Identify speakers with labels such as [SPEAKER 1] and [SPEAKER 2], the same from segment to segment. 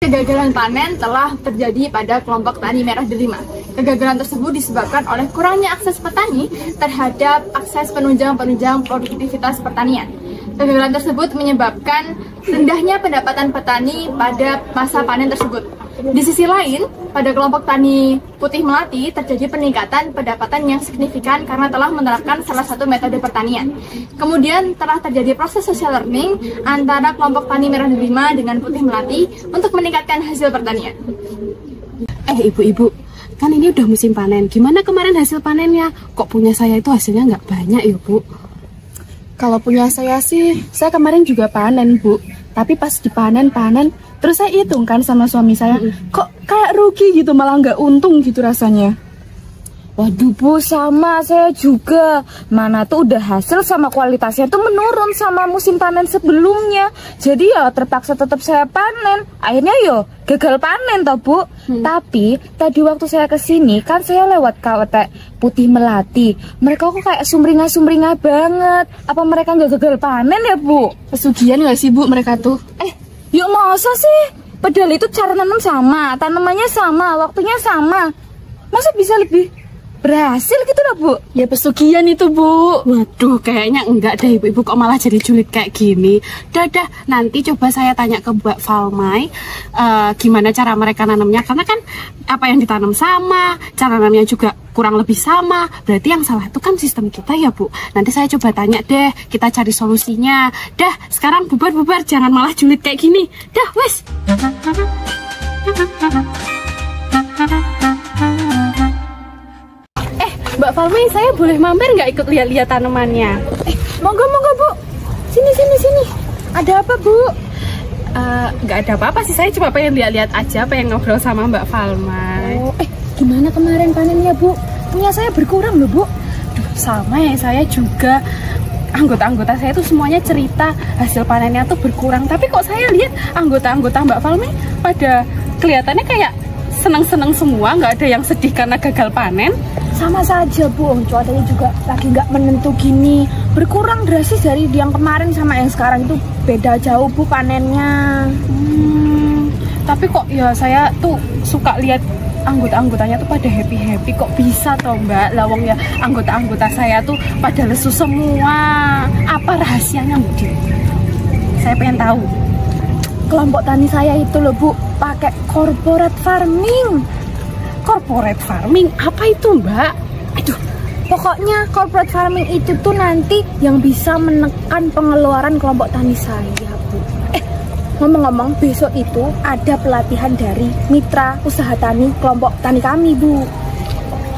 [SPEAKER 1] kegagalan panen telah terjadi pada kelompok tani merah delima. Kegagalan tersebut disebabkan oleh kurangnya akses petani terhadap akses penunjang produktivitas pertanian. Kegagalan tersebut menyebabkan rendahnya pendapatan petani pada masa panen tersebut. Di sisi lain, pada kelompok tani putih melati terjadi peningkatan pendapatan yang signifikan karena telah menerapkan salah satu metode pertanian. Kemudian telah terjadi proses social learning antara kelompok tani merah delima dengan putih melati untuk meningkatkan hasil pertanian.
[SPEAKER 2] Ibu-ibu, kan ini udah musim panen. Gimana kemarin hasil panennya? Kok punya saya itu hasilnya nggak banyak ya, Bu?
[SPEAKER 3] Kalau punya saya sih, saya kemarin juga panen, Bu. Tapi pas dipanen, terus saya hitung kan sama suami saya, kok kayak rugi gitu, malah nggak untung gitu rasanya.
[SPEAKER 4] Waduh Bu, sama saya juga. Mana tuh udah hasil sama kualitasnya tuh menurun sama musim panen sebelumnya. Jadi ya terpaksa tetap saya panen. Akhirnya yo gagal panen toh Bu. Tapi tadi waktu saya kesini kan saya lewat KWT Putih Melati. Mereka kok kayak sumringah banget. Apa mereka nggak gagal panen ya Bu?
[SPEAKER 3] Pesugihan nggak sih Bu mereka tuh?
[SPEAKER 4] Yuk masa sih? Padahal itu cara nanam sama, tanamannya sama, waktunya sama. Masa bisa lebih berhasil gitu loh Bu?
[SPEAKER 3] Ya pesugihan itu Bu.
[SPEAKER 2] Waduh, kayaknya enggak deh ibu-ibu, kok malah jadi julid kayak gini. Dadah, nanti coba saya tanya ke Mbak Falmai gimana cara mereka nanamnya. Karena kan apa yang ditanam sama, cara nanamnya juga kurang lebih sama. Berarti yang salah itu kan sistem kita ya Bu. Nanti saya coba tanya deh, kita cari solusinya. Dah, sekarang bubar, jangan malah julid kayak gini. Dah, wes. Mbak Falmai, saya boleh mampir nggak ikut lihat-lihat tanamannya?
[SPEAKER 4] Monggo Bu. Sini. Ada apa Bu?
[SPEAKER 2] Nggak ada apa-apa sih, saya cuma pengen lihat-lihat aja, pengen ngobrol sama Mbak Falmai.
[SPEAKER 4] Gimana kemarin panennya Bu? Punya saya berkurang loh Bu.
[SPEAKER 2] Duh, sama ya, saya juga. Anggota-anggota saya tuh semuanya cerita hasil panennya tuh berkurang. Tapi kok saya lihat anggota-anggota Mbak Falmai pada kelihatannya kayak senang-senang semua, nggak ada yang sedih karena gagal panen.
[SPEAKER 4] Sama saja Bu, cuacanya juga lagi nggak menentu gini. Berkurang drastis dari yang kemarin sama yang sekarang itu beda jauh Bu panennya.
[SPEAKER 2] Tapi kok ya saya tuh suka lihat anggota-anggotanya tuh pada happy-happy. Kok bisa toh Mbak? Lawang ya anggota-anggota saya tuh pada lesu semua. Apa rahasianya Bu? Saya pengen tahu.
[SPEAKER 4] Kelompok tani saya itu loh Bu, pakai corporate farming.
[SPEAKER 2] Corporate farming, apa itu Mbak?
[SPEAKER 4] Pokoknya corporate farming itu tuh nanti yang bisa menekan pengeluaran kelompok tani saya Bu. Ngomong-ngomong, besok itu ada pelatihan dari mitra usaha tani kelompok tani kami Bu.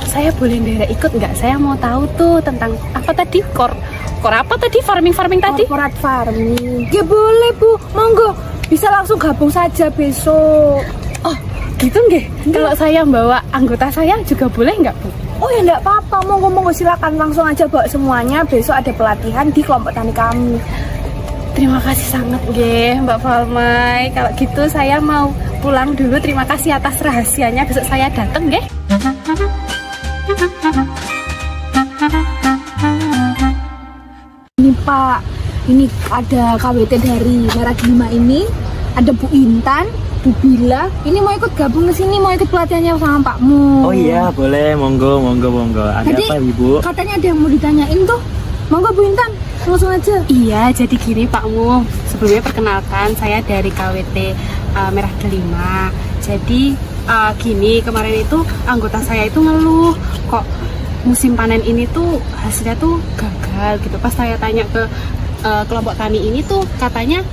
[SPEAKER 2] Saya boleh ikut nggak? Saya mau tahu tuh tentang apa tadi? Kor apa tadi? Farming tadi?
[SPEAKER 4] Corporate farming. Ya boleh Bu, monggo. Bisa langsung gabung saja besok.
[SPEAKER 2] Oh gitu nggih? Kalau saya bawa anggota saya juga boleh nggak Bu?
[SPEAKER 4] Oh ya nggak apa-apa, monggo silakan langsung aja bawa semuanya. Besok ada pelatihan di kelompok tani kami.
[SPEAKER 2] Terima kasih sangat nggih Mbak Falmai. Kalau gitu saya mau pulang dulu. Terima kasih atas rahasianya. Besok saya datang nggih.
[SPEAKER 4] Ini Pak, ini ada KWT dari Merah Delima ini. Ada Bu Intan, Bu Bila, ini mau ikut gabung ke sini, mau ikut pelatihannya sama Pakmu.
[SPEAKER 5] Oh iya, boleh, monggo. Ada
[SPEAKER 4] jadi,
[SPEAKER 5] apa Ibu?
[SPEAKER 4] Katanya ada yang mau ditanyain tuh. Monggo Bu Intan, langsung aja.
[SPEAKER 2] Iya, jadi gini Pakmu. Sebelumnya perkenalkan, saya dari KWT Merah Delima. Jadi gini, kemarin itu anggota saya itu ngeluh, kok musim panen ini tuh hasilnya tuh gagal gitu. Pas saya tanya ke kelompok tani ini tuh katanya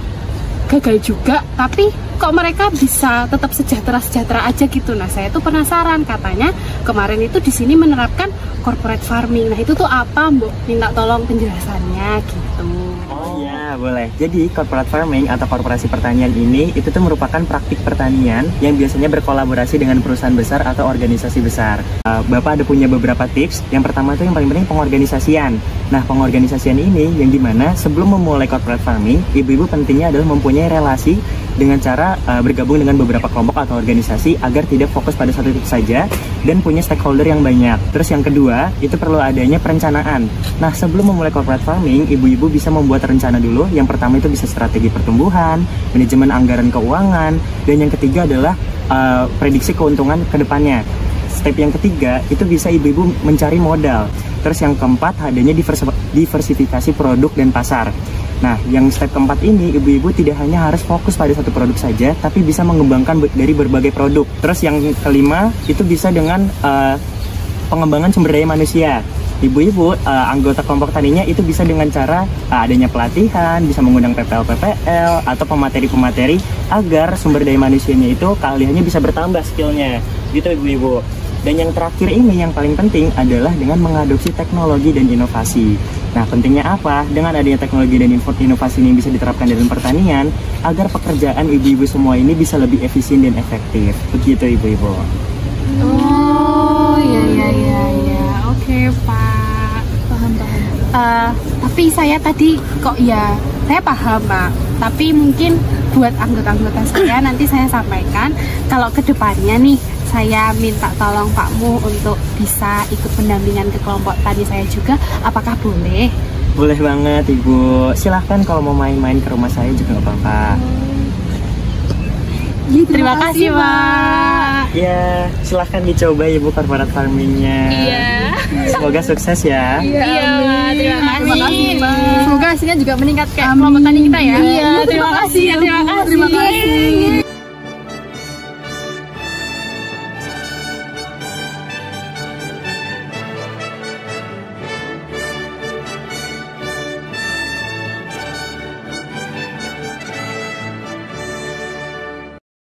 [SPEAKER 2] gagal juga, tapi kok mereka bisa tetap sejahtera aja gitu. Nah, saya tuh penasaran, katanya kemarin itu di sini menerapkan corporate farming. Nah, itu tuh apa, Mbok? Minta tolong penjelasannya gitu.
[SPEAKER 5] Oh iya, boleh. Jadi corporate farming atau korporasi pertanian ini itu tuh merupakan praktik pertanian yang biasanya berkolaborasi dengan perusahaan besar atau organisasi besar. Bapak ada punya beberapa tips. Yang pertama tuh yang paling penting pengorganisasian. Nah, pengorganisasian ini yang dimana sebelum memulai corporate farming, ibu-ibu pentingnya adalah mempunyai relasi dengan cara bergabung dengan beberapa kelompok atau organisasi agar tidak fokus pada satu titik saja dan punya stakeholder yang banyak. Terus yang kedua, itu perlu adanya perencanaan. Nah, sebelum memulai corporate farming, ibu-ibu bisa membuat rencana dulu. Yang pertama itu bisa strategi pertumbuhan, manajemen anggaran keuangan, dan yang ketiga adalah prediksi keuntungan ke depannya. Step yang ketiga, itu bisa ibu-ibu mencari modal. Terus yang keempat, adanya diversifikasi produk dan pasar. Nah, yang step keempat ini, ibu-ibu tidak hanya harus fokus pada satu produk saja, tapi bisa mengembangkan dari berbagai produk. Terus yang kelima, itu bisa dengan pengembangan sumber daya manusia. Ibu-ibu, anggota kelompok taninya itu bisa dengan cara adanya pelatihan, bisa mengundang PPL, atau pemateri-pemateri agar sumber daya manusianya itu keahliannya bisa bertambah skillnya. Gitu ibu-ibu. Dan yang terakhir ini, yang paling penting adalah dengan mengadopsi teknologi dan inovasi. Nah, pentingnya apa? Dengan adanya teknologi dan inovasi ini bisa diterapkan dalam pertanian, agar pekerjaan ibu-ibu semua ini bisa lebih efisien dan efektif. Begitu ibu-ibu.
[SPEAKER 2] Oh, iya. Oke, Pak.
[SPEAKER 3] Paham.
[SPEAKER 2] Tapi saya tadi saya paham, Pak. Tapi mungkin buat anggota-anggota saya nanti saya sampaikan kalau kedepannya nih saya minta tolong Pakmu untuk bisa ikut pendampingan ke kelompok tani saya juga, apakah boleh?
[SPEAKER 5] Boleh banget Ibu. Silahkan kalau mau main-main ke rumah saya juga nggak apa-apa.
[SPEAKER 2] Terima kasih, Pak.
[SPEAKER 5] Ya, silahkan dicoba Ibu corporate farmingnya.
[SPEAKER 2] Iya.
[SPEAKER 5] Semoga sukses ya.
[SPEAKER 2] Iya, terima kasih.
[SPEAKER 1] Semoga hasilnya juga meningkat kayak kelompok tani kita ya.
[SPEAKER 2] Iya, terima kasih.
[SPEAKER 1] Terima kasih.